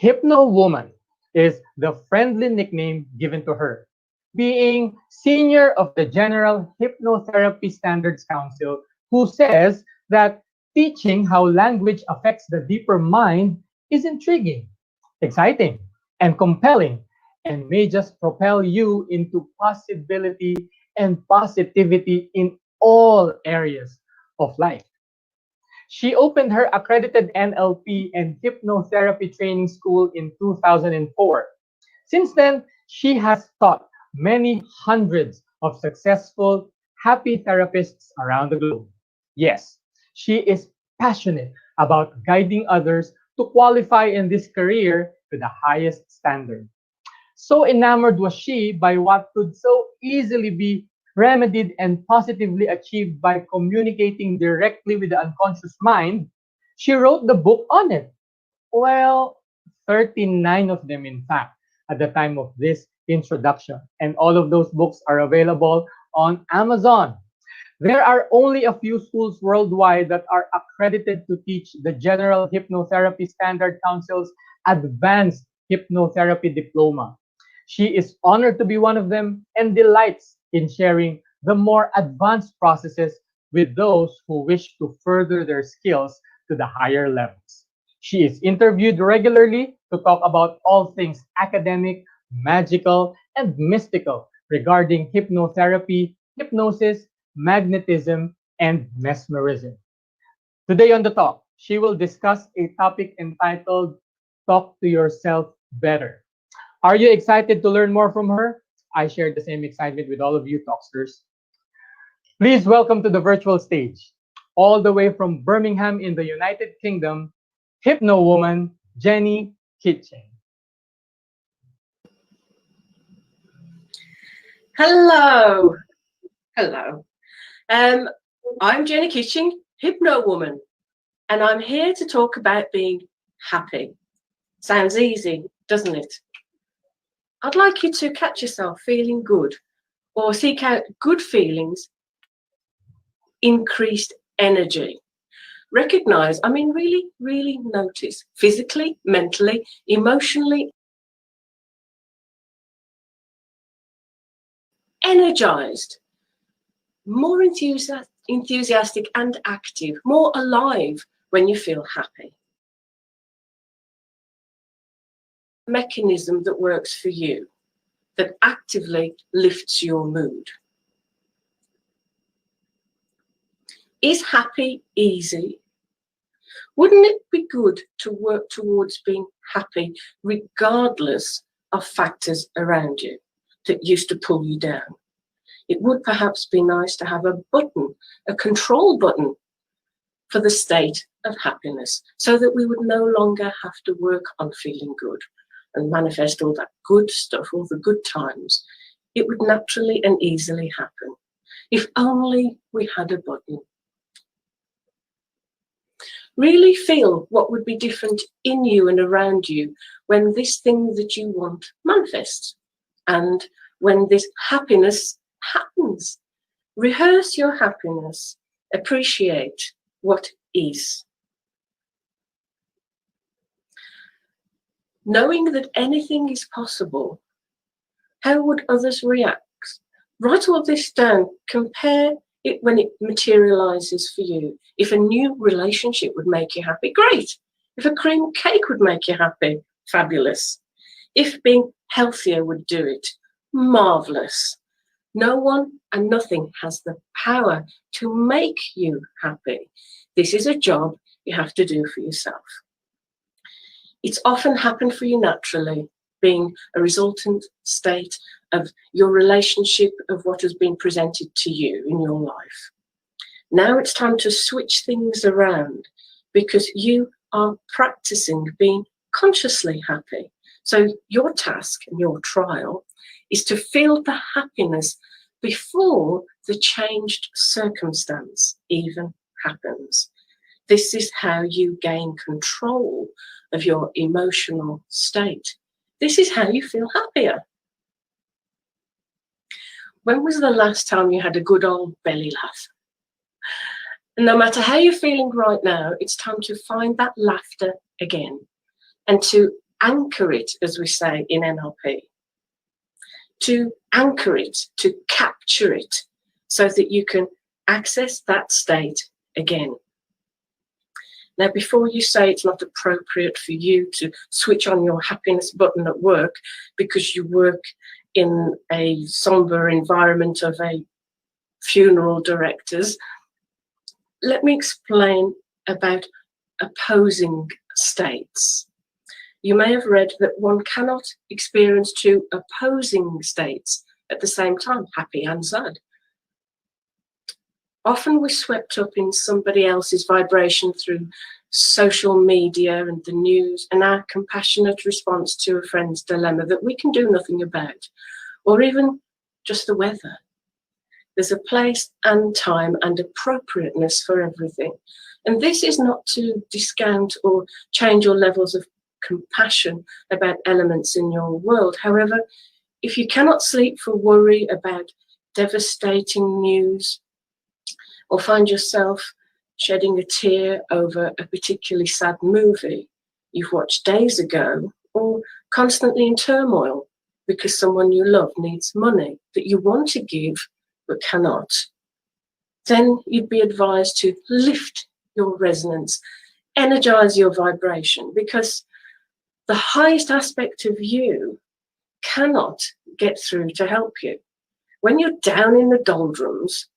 HypnoWoman is the friendly nickname given to her, being senior of the General Hypnotherapy Standards Council, who says that teaching how language affects the deeper mind is intriguing, exciting, and compelling, and may just propel you into possibility and positivity in all areas of life. She opened her accredited NLP and hypnotherapy training school in 2004. Since then, she has taught many hundreds of successful, happy therapists around the globe. Yes, she is passionate about guiding others to qualify in this career to the highest standard. So enamored was she by what could so easily be remedied and positively achieved by communicating directly with the unconscious mind, she wrote the book on it. Well, 39 of them, in fact, at the time of this introduction. And all of those books are available on Amazon. There are only a few schools worldwide that are accredited to teach the General Hypnotherapy Standard Council's Advanced Hypnotherapy Diploma. She is honored to be one of them and delights in sharing the more advanced processes with those who wish to further their skills to the higher levels. She is interviewed regularly to talk about all things academic, magical, and mystical regarding hypnotherapy, hypnosis, magnetism, and mesmerism. Today on the talk, she will discuss a topic entitled Talk to Yourself Better. Are you excited to learn more from her? I share the same excitement with all of you talksters. Please welcome to the virtual stage, all the way from Birmingham in the United Kingdom, Hypnowoman Jennie Kitching. Hello. Hello. I'm Jennie Kitching, Hypnowoman, and I'm here to talk about being happy. Sounds easy, doesn't it? I'd like you to catch yourself feeling good or seek out good feelings, increased energy. Recognize, really notice physically, mentally, emotionally, energized, more enthusiastic and active, more alive when you feel happy. Mechanism that works for you, that actively lifts your mood. Is happy easy? Wouldn't it be good to work towards being happy regardless of factors around you that used to pull you down? It would perhaps be nice to have a button, a control button for the state of happiness, so that we would no longer have to work on feeling good and manifest all that good stuff, all the good times. It would naturally and easily happen if only we had a button. Really feel what would be different in you and around you when this thing that you want manifests, and when this happiness happens. Rehearse your happiness. Appreciate what is. Knowing that anything is possible, how would others react? Write all this down. Compare it when it materializes for you. If a new relationship would make you happy, great. If a cream cake would make you happy, fabulous. If being healthier would do it, marvelous. No one and nothing has the power to make you happy. This is a job you have to do for yourself. It's often happened for you naturally, being a resultant state of your relationship of what has been presented to you in your life. Now it's time to switch things around, because you are practicing being consciously happy. So your task and your trial is to feel the happiness before the changed circumstance even happens. This is how you gain control of your emotional state. This is how you feel happier. When was the last time you had a good old belly laugh? No matter how you're feeling right now, it's time to find that laughter again and to anchor it, as we say in NLP, to anchor it, to capture it, so that you can access that state again. Now, before you say it's not appropriate for you to switch on your happiness button at work because you work in a somber environment of a funeral directors, let me explain about opposing states. You may have read that one cannot experience two opposing states at the same time, happy and sad. Often we're swept up in somebody else's vibration through social media and the news and our compassionate response to a friend's dilemma that we can do nothing about, or even just the weather. There's a place and time and appropriateness for everything. And this is not to discount or change your levels of compassion about elements in your world. However, if you cannot sleep for worry about devastating news, or find yourself shedding a tear over a particularly sad movie you've watched days ago, or constantly in turmoil because someone you love needs money that you want to give but cannot, then you'd be advised to lift your resonance, energize your vibration, because the highest aspect of you cannot get through to help you. When you're down in the doldrums,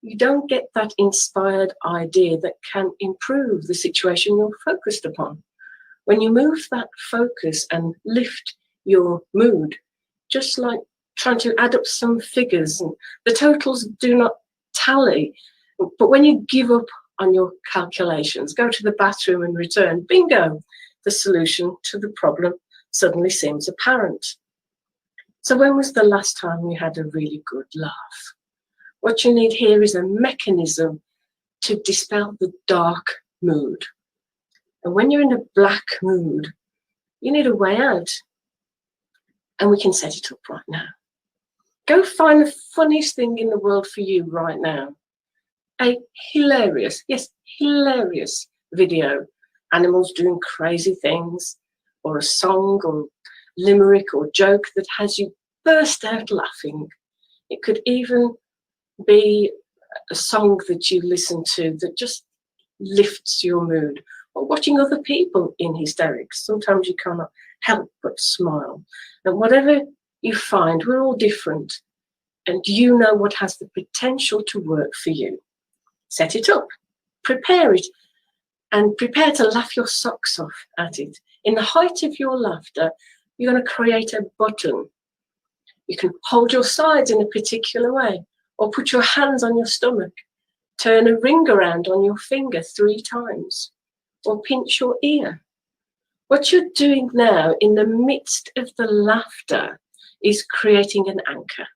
you don't get that inspired idea that can improve the situation you're focused upon. When you move that focus and lift your mood, just like trying to add up some figures, and the totals do not tally. But when you give up on your calculations, go to the bathroom and return, bingo, the solution to the problem suddenly seems apparent. So when was the last time you had a really good laugh? What you need here is a mechanism to dispel the dark mood. And when you're in a black mood, you need a way out. And we can set it up right now. Go find the funniest thing in the world for you right now. A hilarious, yes, hilarious video. Animals doing crazy things, or a song or limerick or joke that has you burst out laughing. It could even be a song that you listen to that just lifts your mood, or watching other people in hysterics. Sometimes you cannot help but smile. And whatever you find, we're all different, and you know what has the potential to work for you. Set it up, prepare it, and prepare to laugh your socks off at it. In the height of your laughter, you're going to create a button. You can hold your sides in a particular way, or put your hands on your stomach, turn a ring around on your finger 3 times, or pinch your ear. What you're doing now in the midst of the laughter is creating an anchor,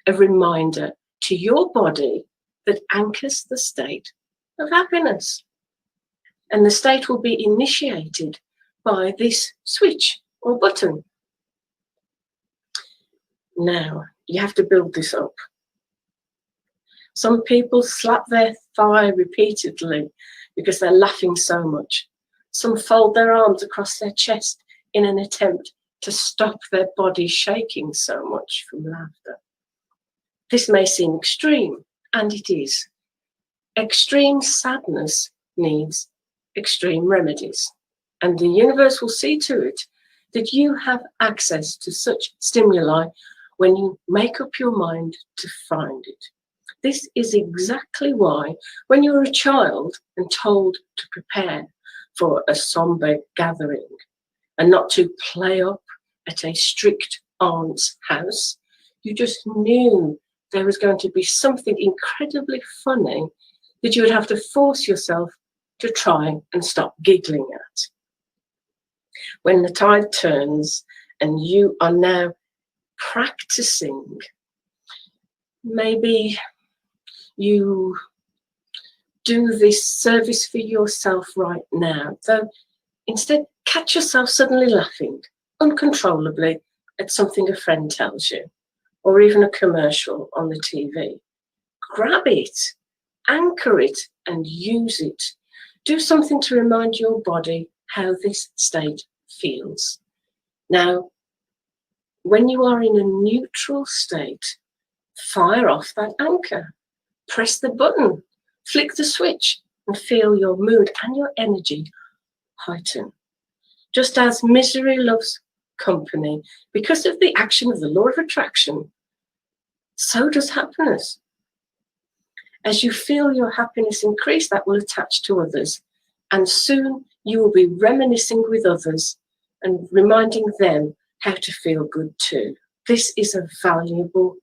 a reminder to your body that anchors the state of happiness. And the state will be initiated by this switch or button. Now, you have to build this up. Some people slap their thigh repeatedly because they're laughing so much. Some fold their arms across their chest in an attempt to stop their body shaking so much from laughter. This may seem extreme, and it is. Extreme sadness needs extreme remedies, and the universe will see to it that you have access to such stimuli when you make up your mind to find it. This is exactly why, when you're a child and told to prepare for a somber gathering and not to play up at a strict aunt's house, you just knew there was going to be something incredibly funny that you would have to force yourself to try and stop giggling at. When the tide turns and you are now practicing, maybe you do this service for yourself right now, though instead catch yourself suddenly laughing uncontrollably at something a friend tells you, or even a commercial on the TV. Grab it, anchor it, and use it. Do something to remind your body how this state feels. Now, when you are in a neutral state, fire off that anchor. Press the button, flick the switch, and feel your mood and your energy heighten. Just as misery loves company, because of the action of the law of attraction, so does happiness. As you feel your happiness increase, that will attach to others, and soon you will be reminiscing with others and reminding them how to feel good too. This is a valuable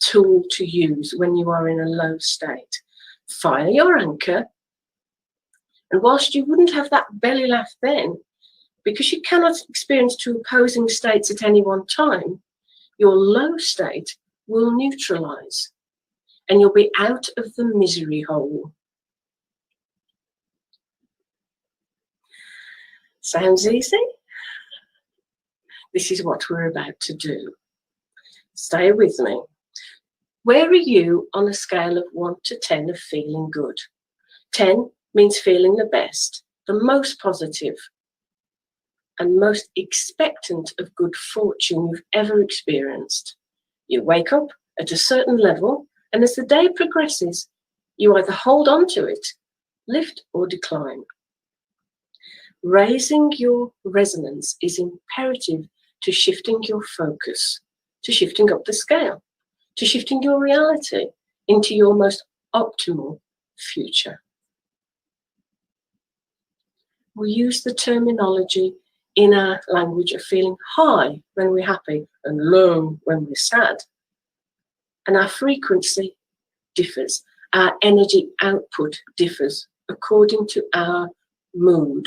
tool to use when you are in a low state. Fire your anchor, and whilst you wouldn't have that belly laugh then, because you cannot experience two opposing states at any one time, your low state will neutralize and you'll be out of the misery hole. Sounds easy? This is what we're about to do. Stay with me. Where are you on a scale of 1 to 10 of feeling good? 10 means feeling the best, the most positive, and most expectant of good fortune you've ever experienced. You wake up at a certain level, and as the day progresses, you either hold on to it, lift or decline. Raising your resonance is imperative to shifting your focus, to shifting up the scale, to shifting your reality into your most optimal future. We use the terminology in our language of feeling high when we're happy and low when we're sad. And our frequency differs. Our energy output differs according to our mood.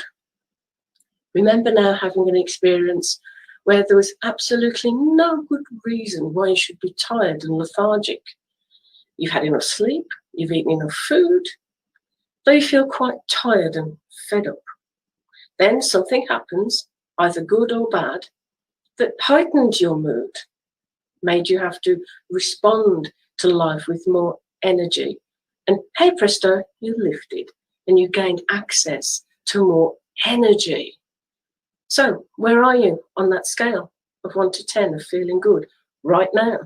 Remember now having an experience where there was absolutely no good reason why you should be tired and lethargic. You've had enough sleep, you've eaten enough food, though you feel quite tired and fed up. Then something happens, either good or bad, that heightened your mood, made you have to respond to life with more energy. And hey presto, you lifted and you gained access to more energy. So where are you on that scale of 1 to 10 of feeling good right now?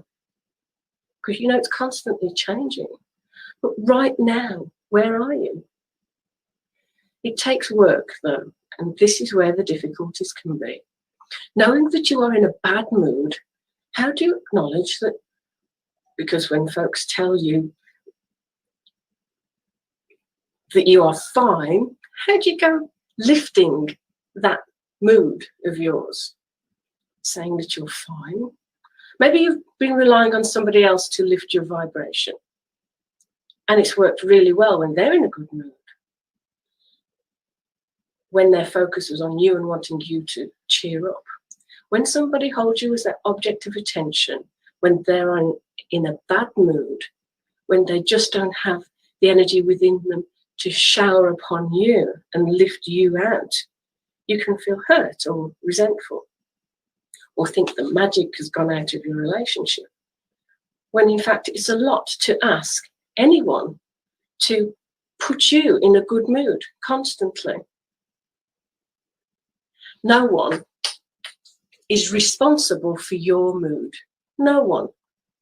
Because you know it's constantly changing. But right now, where are you? It takes work though, and this is where the difficulties can be. Knowing that you are in a bad mood, how do you acknowledge that? Because when folks tell you that you are fine, how do you go lifting that mood of yours? Saying that you're fine. Maybe you've been relying on somebody else to lift your vibration, and it's worked really well when they're in a good mood, when their focus is on you and wanting you to cheer up. When somebody holds you as their object of attention, when they're in a bad mood, when they just don't have the energy within them to shower upon you and lift you out, you can feel hurt or resentful, or think the magic has gone out of your relationship, when in fact it's a lot to ask anyone to put you in a good mood constantly. No one is responsible for your mood. No one.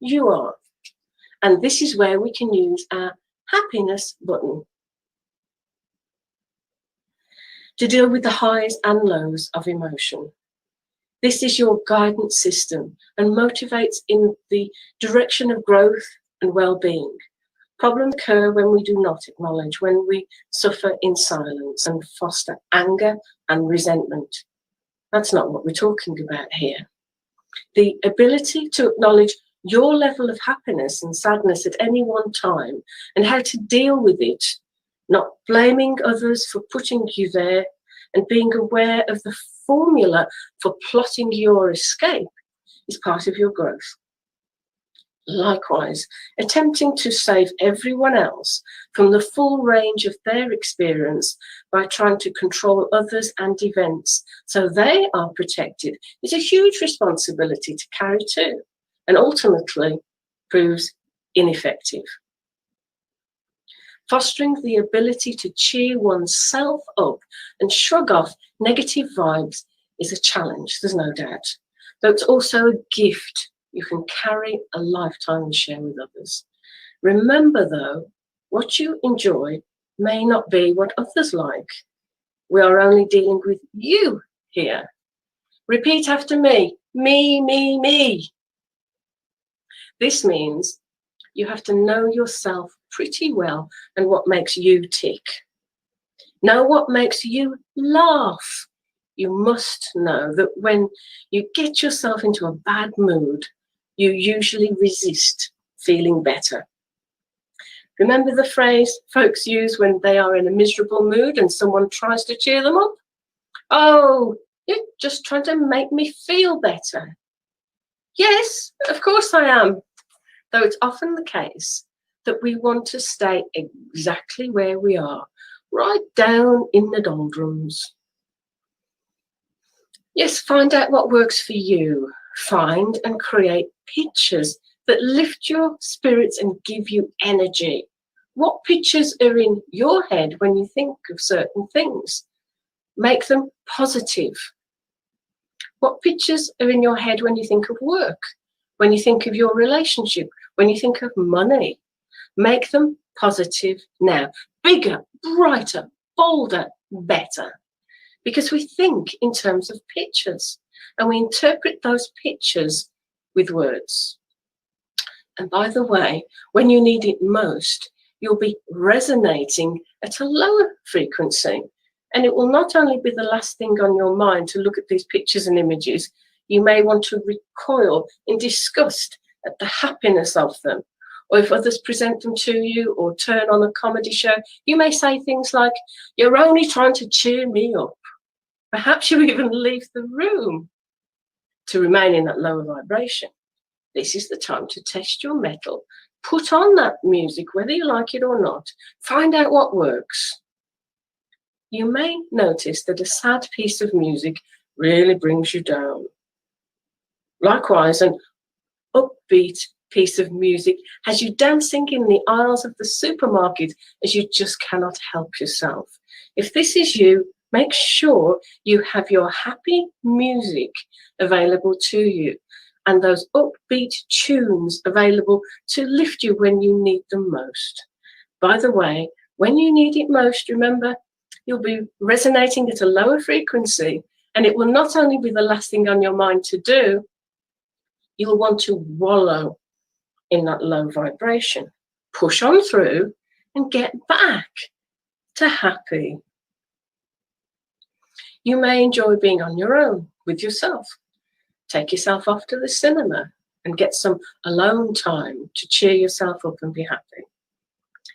You are. And this is where we can use our happiness button to deal with the highs and lows of emotion. This is your guidance system and motivates in the direction of growth and well-being. Problems occur when we do not acknowledge, when we suffer in silence and foster anger and resentment. That's not what we're talking about here. The ability to acknowledge your level of happiness and sadness at any one time and how to deal with it, not blaming others for putting you there, and being aware of the formula for plotting your escape is part of your growth. Likewise, attempting to save everyone else from the full range of their experience by trying to control others and events so they are protected is a huge responsibility to carry too, and ultimately proves ineffective. Fostering the ability to cheer oneself up and shrug off negative vibes is a challenge, there's no doubt. Though it's also a gift you can carry a lifetime and share with others. Remember, though, what you enjoy may not be what others like. We are only dealing with you here. Repeat after me. Me, me, me. This means you have to know yourself pretty well and what makes you tick. Know what makes you laugh. You must know that when you get yourself into a bad mood, you usually resist feeling better. Remember the phrase folks use when they are in a miserable mood and someone tries to cheer them up? Oh, you're just trying to make me feel better. Yes, of course I am. Though it's often the case that we want to stay exactly where we are, right down in the doldrums. Yes, find out what works for you. Find and create pictures that lift your spirits and give you energy. What pictures are in your head when you think of certain things? Make them positive. What pictures are in your head when you think of work, when you think of your relationship, when you think of money? Make them positive now. Bigger, brighter, bolder, better. Because we think in terms of pictures and we interpret those pictures with words. And by the way, when you need it most, you'll be resonating at a lower frequency. And it will not only be the last thing on your mind to look at these pictures and images, you may want to recoil in disgust at the happiness of them. Or if others present them to you or turn on a comedy show, you may say things like, "You're only trying to cheer me up." Perhaps you even leave the room to remain in that lower vibration. This is the time to test your mettle. Put on that music, whether you like it or not. Find out what works. You may notice that a sad piece of music really brings you down. Likewise, an upbeat piece of music has you dancing in the aisles of the supermarket as you just cannot help yourself. If this is you, make sure you have your happy music available to you and those upbeat tunes available to lift you when you need them most. By the way, when you need it most, remember, you'll be resonating at a lower frequency, and it will not only be the last thing on your mind to do, you'll want to wallow in that low vibration. Push on through and get back to happy. You may enjoy being on your own with yourself. Take yourself off to the cinema and get some alone time to cheer yourself up and be happy.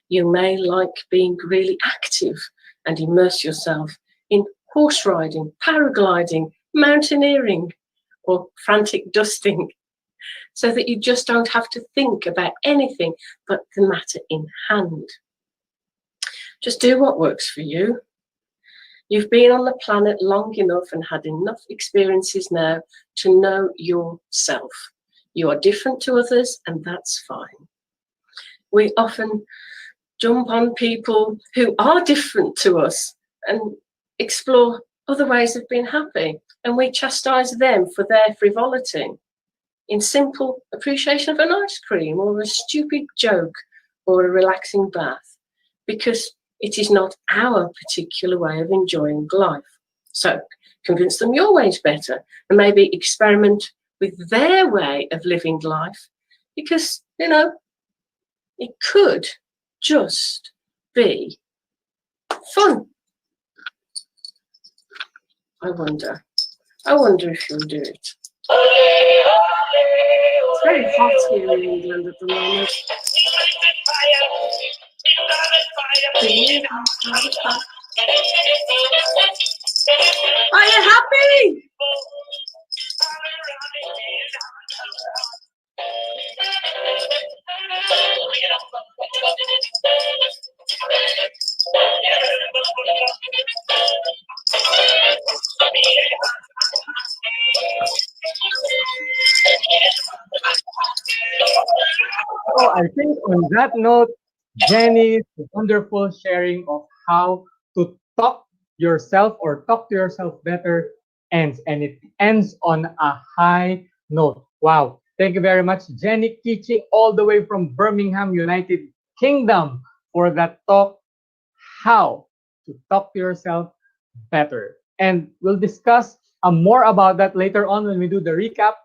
You may like being really active and immerse yourself in horse riding, paragliding, mountaineering, or frantic dusting, so that you just don't have to think about anything but the matter in hand. Just do what works for you. You've been on the planet long enough and had enough experiences now to know yourself. You are different to others, and that's fine. We often jump on people who are different to us and explore other ways of being happy, and we chastise them for their frivolity in simple appreciation of an ice cream or a stupid joke or a relaxing bath, because it is not our particular way of enjoying life. So convince them your way is better and maybe experiment with their way of living life, because, it could just be fun. I wonder if you'll do it. It's very hot here in England at the moment. Are you happy? So I think on that note, Jenny's wonderful sharing of how to talk yourself or talk to yourself better ends, and it ends on a high note. Wow. Thank you very much, Jennie Kitching, all the way from Birmingham, United Kingdom, for that talk, how to talk to yourself better. And we'll discuss more about that later on when we do the recap.